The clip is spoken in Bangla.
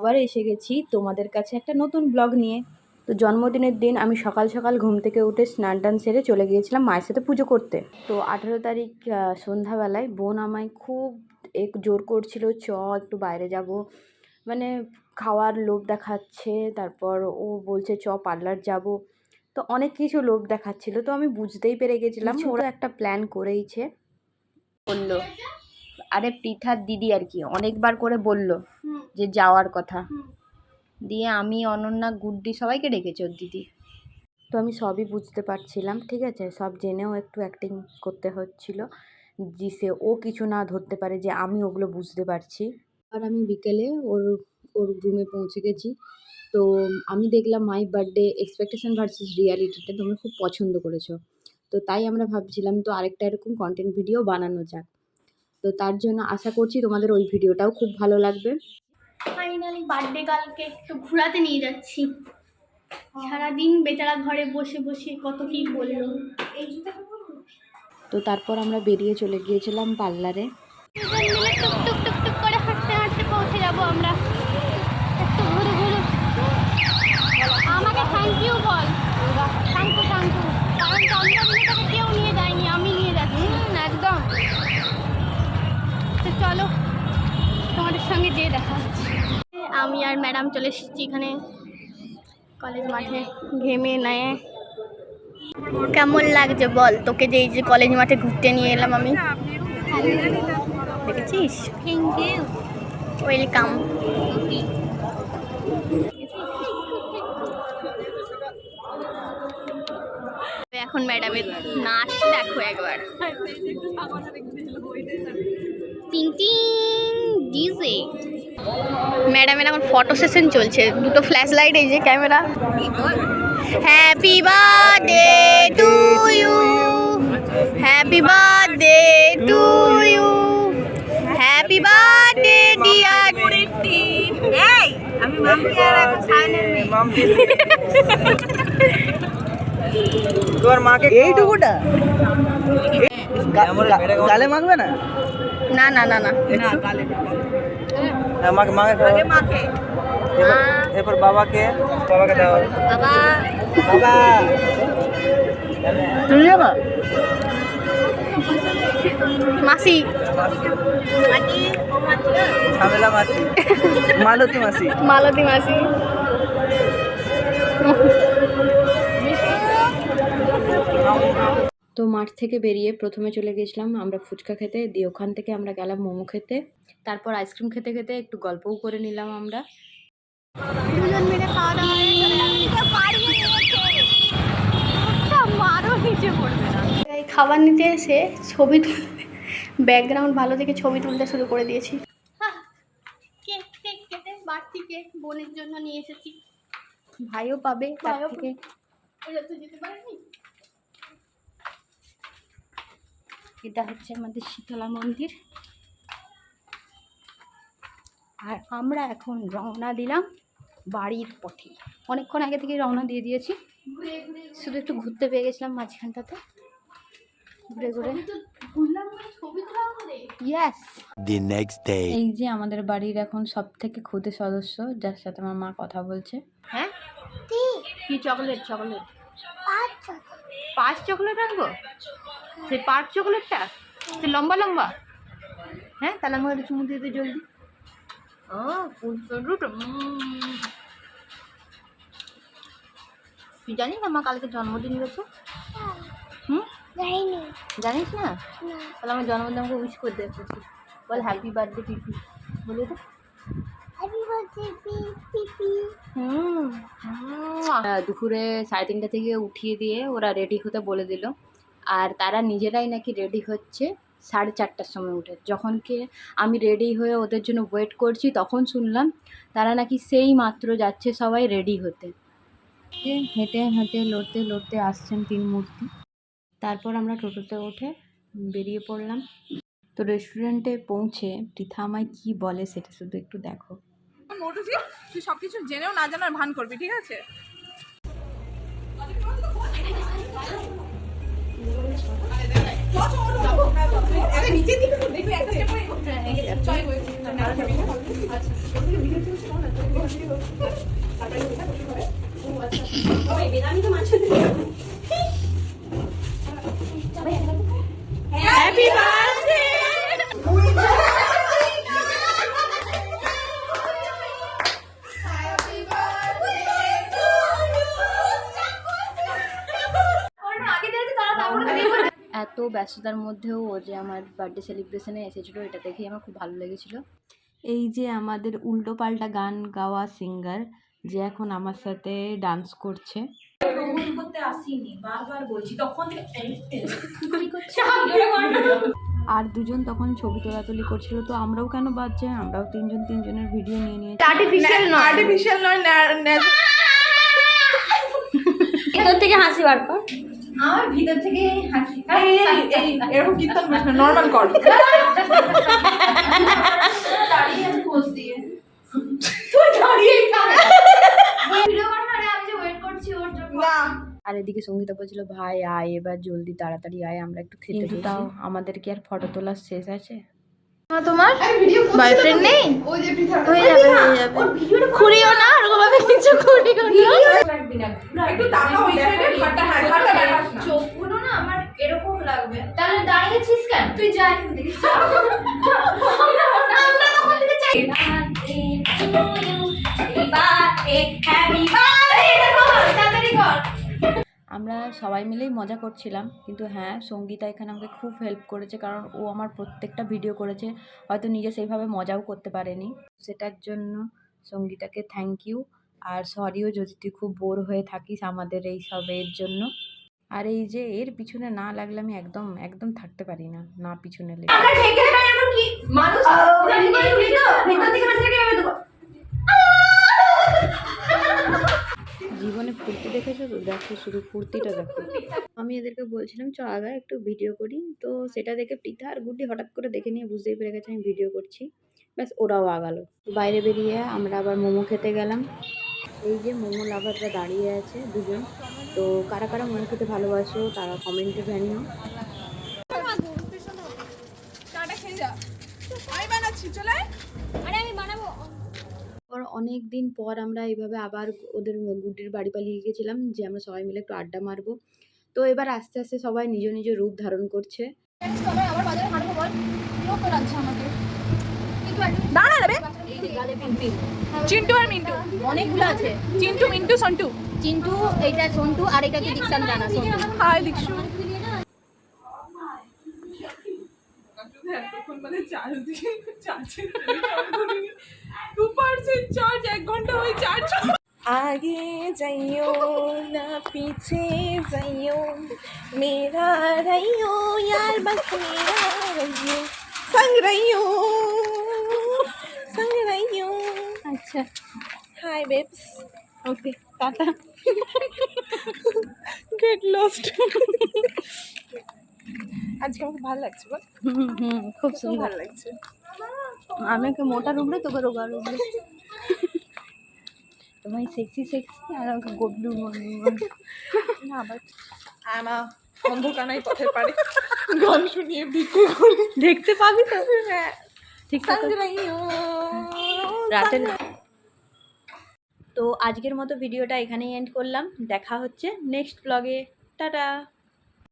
আবার এসে গেছি তোমাদের কাছে একটা নতুন ব্লগ নিয়ে। তো জন্মদিনের দিন আমি সকাল সকাল ঘুম থেকে উঠে স্নান টান সেরে চলে গিয়েছিলাম মায়ের সাথে পুজো করতে। তো 18 তারিখ সন্ধ্যাবেলায় বোন আমায় খুব জোর করছিল, একটু বাইরে যাব, মানে খাওয়ার লোভ দেখাচ্ছে। তারপর ও বলছে পার্লার যাব, তো অনেক কিছু লোভ দেখাচ্ছিল। তো আমি বুঝতেই পেরে গেছিলাম ওরা একটা প্ল্যান করেইছে। বললো, আরে পৃথার দিদি আর কি অনেকবার করে বলল যে যাওয়ার কথা, দিয়ে আমি অনন্যা গুড্ডি সবাইকে ডেকেছে ওর দিদি। তো আমি সবই বুঝতে পারছিলাম, ঠিক আছে, সব জেনেও একটু অ্যাক্টিং করতে হচ্ছিল যে ও কিছু না ধরতে পারে, যে আমি ওগুলো বুঝতে পারছি। আর আমি বিকেলে ওর রুমে পৌঁছে গেছি। তো আমি দেখলাম মাই বার্থডে এক্সপেকটেশন ভার্সেস রিয়ালিটিটা তোমরা খুব পছন্দ করেছো, তো তাই আমরা ভাবছিলাম তো আরেকটা এরকম কন্টেন্ট ভিডিও বানানো যাক। তো তার জন্য আশা করছি তোমাদের ওই ভিডিওটাও খুব ভালো লাগবে। ফাইনালি বার্থডে গার্লকে একটু ঘোরাতে নিয়ে যাচ্ছি। সারাদিন বেচারা ঘরে বসে বসে কত কি বললো। তো তারপর আমরা বেরিয়ে চলে গিয়েছিলাম পার্লারে। টুক করে হাঁটতে হাঁটতে পৌঁছে যাবো আমরা। একটু ঘুরে ঘুরে আমাকে থ্যাংক ইউ বল। থ্যাংক ইউ কারণ জন্মদিনে তাকে কেউ নিয়ে যায়নি, আমি নিয়ে যাচ্ছি। একদম। তো চলো তোমাদের সঙ্গে যেয়ে দেখা হচ্ছে। আমি আর ম্যাডাম চলে এসেছি এখানে কলেজ মাঠে, ঘেমে নেয়। কেমন লাগছে বল তোকে, যে এই যে কলেজ মাঠে ঘুরতে নিয়ে এলাম আমি। দেখেছিস? Thank you, welcome. এখন ম্যাডামের নাচ দেখো একবার। টিং টিং ডিজে। ম্যাডামের এখন ফটো সেশন চলছে, দুটো ফ্ল্যাশ লাইট, এই যে camera. Happy birthday to you, happy birthday to you, happy birthday dear. এই আমি মাম্পি আর এখন সায়নের মেয়ে। মাম্পি তোর মাকে এইটুকুটা গালে মাখবে না? না না না না না গালে না, মাকে মাকে মাকে। এরপর বাবাকে দাও। বাবা বাবা তুমি যাবা? মাসি মাসি ঝামেলা মাসি, মালতী মাসি, মালতী মাসি। তো মাঠ থেকে বেরিয়ে প্রথমে চলে গেছিলাম আমরা ফুচকা খেতে, দিয়ে ওখান থেকে আমরা গেলাম মোমো খেতে, তারপর আইসক্রিম খেতে খেতে একটু গল্পও করে নিলাম আমরা। দুজন মিলে খাওয়া দাওয়া এই খাবার নিতে এসে ছবি তুলতে, ব্যাকগ্রাউন্ড ভালো দেখে ছবি তুলতে শুরু করে দিয়েছি। কেক কেটে বাড়তি কেক বোনের জন্য নিয়ে এসেছি, ভাইও পাবে তার থেকে। যেতে পারেনি। এটা হচ্ছে আমাদের শীতলা মন্দির, আর আমরা এখন রওনা দিলাম বাড়ির পথে। অনেকক্ষণ আগে থেকে রওনা দিয়ে দিয়েছি, শুধু একটু ঘুরতে পেয়ে গেছিলাম মাঝখানটাতে, ঘুরে ঘুরে। এই যে আমাদের বাড়ির এখন সব থেকে ক্ষুদে সদস্য, যার সাথে আমার মা কথা বলছে। হ্যাঁ কি চকলেট? 5 চকলেট আনবো? সেই 5 চকলেটটা সে লম্বা লম্বা? হ্যাঁ তাহলে আমার একটু চুমু দিয়ে জলদি। তুই জানিস আমার কালকে জন্মদিন গেছে? জানিস না? তাহলে আমার জন্মদিন আমাকে উইশ করে দে, বল হ্যাপি বার্থডে পিপি বলে দে। দুপুরে 3:30 থেকে উঠিয়ে দিয়ে ওরা রেডি হতে বলে দিল, আর তারা নিজেরাই নাকি রেডি হচ্ছে 4:30টার সময় উঠে। যখন কি আমি রেডি হয়ে ওদের জন্য ওয়েট করছি, তখন শুনলাম তারা নাকি সেই মাত্র যাচ্ছে সবাই রেডি হতে। হেঁটে হেঁটে লড়তে লড়তে আসছেন 3 মূর্তি। তারপর আমরা টোটোতে উঠে বেরিয়ে পড়লাম। তো রেস্টুরেন্টে পৌঁছে পৃথা আমায় কী বলে সেটা শুধু একটু দেখো। তুই সবকিছু জেনেও না জানার ভান করবি, ঠিক আছে? Happy birthday. এত ব্যস্ততার মধ্যেও ও যে আমার বার্থডে সেলিব্রেশনে এসেছিলো এটা দেখেই আমার খুব ভালো লেগেছিল। এই যে আমাদের উল্টো পাল্টা গান গাওয়া সিঙ্গার যে এখন আমার সাথে ডান্স করছে। আর দুজন তখন ছবি তোলাতুলি করছিল, তো আমরাও কেন বাদ যাই, আমরাও তিনজনের ভিডিও নিয়ে নিয়েছি। আর্টিফিশিয়াল নয় ভিতর থেকে হাসি বার কর। আমার ভিতর থেকে হাসি এরকম কীর্তন করিস না, নর্মাল কর। দাঁড়িয়ে আছে পোজ দিয়ে। না আর এদিকে সঙ্গীতা বলছিল ভাই আয় এবার জলদি তাড়াতাড়ি আয় আমরা একটু খেতে যাই। তাও আমাদের কি আর ফটো তোলার শেষ আছে? তোমার বয়ফ্রেন্ড নেই? হয়ে যাবে খুঁড়িও না, ওরকম ভাবে কিছু খুঁড়িও না। একটু তাকাও এই সাইডে, হাঁটা দেখাস না। চোখগুলো না আমার এরকম লাগবে। তাহলে দাঁড়িয়েছিস কেন? তুই যা এখান থেকে। আমরা তখন থেকে চাই তাড়াতাড়ি কর। আমরা সবাই মিলেই মজা করছিলাম, কিন্তু হ্যাঁ সঙ্গীতা এখানে আমাকে খুব হেল্প করেছে, কারণ ও আমার প্রত্যেকটা ভিডিও করেছে, হয়তো নিজে সেইভাবে মজাও করতে পারেনি। সেটার জন্য সঙ্গীতাকে থ্যাংক ইউ। আর সরিও যদি তুই খুব বোর হয়ে থাকিস আমাদের এই সবের জন্য। আর এই যে এর পিছনে না লাগলে আমি একদম থাকতে পারি না, না পিছনে লেগে। আমরা ঠেকে দেয় এমন কি মানুষ উড়ানি করে উড়ি তো ভেতর থেকে হাসি রেখে দেবো। জীবনে ফুর্তি দেখেছো তো, দেখো শুধু ফুর্তিটা দেখো। আমি এদেরকে বলছিলাম চ আগে একটু ভিডিও করি, তো সেটা দেখে পৃথা আর গুড্ডি হঠাৎ করে দেখে নিয়ে বুঝতেই পেরে গেছে আমি ভিডিও করছি, ব্যাস ওরাও আগালো। বাইরে বেরিয়ে আমরা আবার মোমো খেতে গেলাম। এই যে মোমো লাভাররা দাঁড়িয়ে আছে দুজন, তো কারা কারা মোমো খেতে ভালোবাসো তারা কমেন্টে জানিও। চাটা খেয়ে যা, আমি বানাচ্ছি, চলে আয়। আরে আমি বানাবো। পর অনেক দিন পর আমরা এইভাবে আবার ওদের গুড্ডির বাড়ি পালিয়ে গেছিলাম যে আমরা সবাই মিলে একটু আড্ডা মারবো। তো এবার আস্তে আস্তে সবাই নিজ নিজ রূপ ধারণ করছে। সবাই আবার বাজারে হাঁটবো বল। কেউ তো রাখছে আমাকে। দাঁড়া রে গালে পিম্পি। চিন্টু আর মিন্টু, অনেকগুলো আছে। চিন্টু মিন্টু সন্টু। চিন্টু, এইটা সন্টু, আর এটা কি দীক্ষান জানা সন্টু। হাই দীক্ষু। তখন মানে চার্জ দিয়ে চার্জে 2% চার্জ, 1 ঘন্টা ওই চার্জ। आगे जाइयो ना पीछे जाइयो, मेरा रहियो यार बस मेरा रहियो, संग रहियो संग रहियो। আচ্ছা hi babes, okay tata, get lost. আজকে আমাকে ভালো লাগছে বল। খুব খুব সুন্দর ভালো লাগছে। আমি একটা মোটা রুবড়ে তোকে রোগা রুবড়ে, তোমায় সেক্সি আর আমাকে গবলু না আবার আমার অন্ধকানাই পথের পারে গান শুনিয়ে বিক্রি করে দেখতে পাবি তো। হ্যাঁ ঠিক संग रहियो রাতের। তো আজকের মতো ভিডিওটা এখানেই এন্ড করলাম, দেখা হচ্ছে নেক্সট ব্লগে, টাটা।